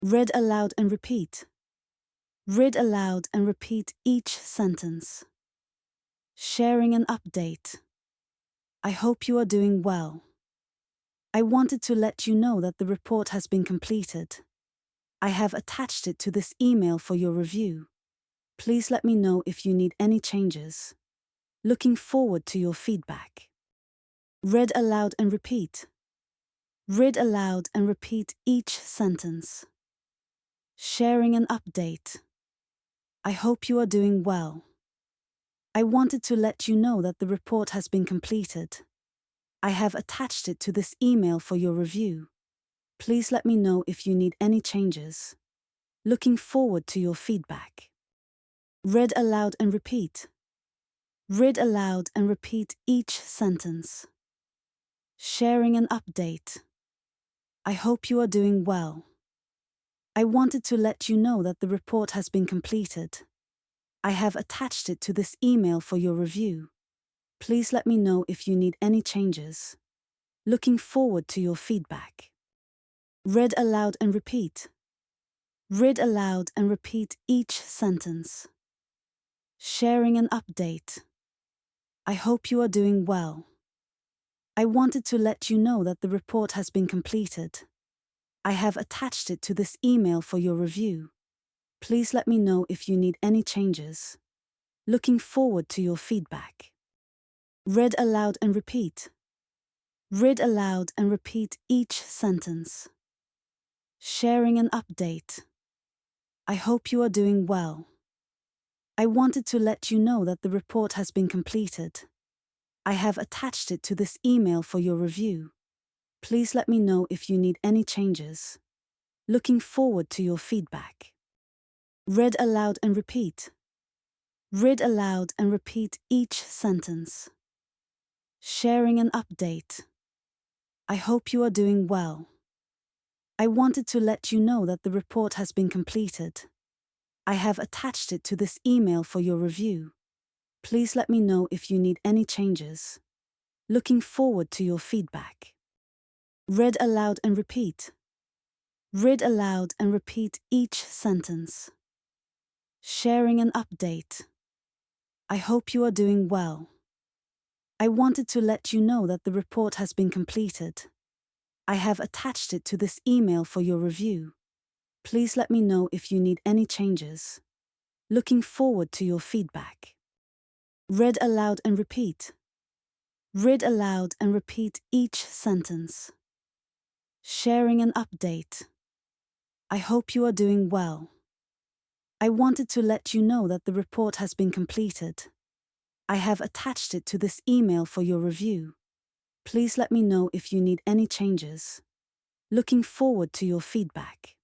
Read aloud and repeat. Read aloud and repeat each sentence. Sharing an update. I hope you are doing well. I wanted to let you know that the report has been completed. I have attached it to this email for your review. Please let me know if you need any changes. Looking forward to your feedback. Read aloud and repeat. Read aloud and repeat each sentence. Sharing an update. I hope you are doing well. I wanted to let you know that the report has been completed. I have attached it to this email for your review. Please let me know if you need any changes. Looking forward to your feedback. Read aloud and repeat. Read aloud and repeat each sentence. Sharing an update. I hope you are doing well. I wanted to let you know that the report has been completed. I have attached it to this email for your review. Please let me know if you need any changes. Looking forward to your feedback. Read aloud and repeat. Read aloud and repeat each sentence. Sharing an update. I hope you are doing well. I wanted to let you know that the report has been completed. I have attached it to this email for your review. Please let me know if you need any changes. Looking forward to your feedback. Read aloud and repeat. Read aloud and repeat each sentence. Sharing an update. I hope you are doing well. I wanted to let you know that the report has been completed. I have attached it to this email for your review. Please let me know if you need any changes. Looking forward to your feedback. Read aloud and repeat. Read aloud and repeat each sentence. Sharing an update. I hope you are doing well. I wanted to let you know that the report has been completed. I have attached it to this email for your review. Please let me know if you need any changes. Looking forward to your feedback. Read aloud and repeat. Read aloud and repeat each sentence. Sharing an update. I hope you are doing well. I wanted to let you know that the report has been completed. I have attached it to this email for your review. Please let me know if you need any changes. Looking forward to your feedback. Read aloud and repeat. Read aloud and repeat each sentence. Sharing an update. I hope you are doing well. I wanted to let you know that the report has been completed. I have attached it to this email for your review. Please let me know if you need any changes. Looking forward to your feedback.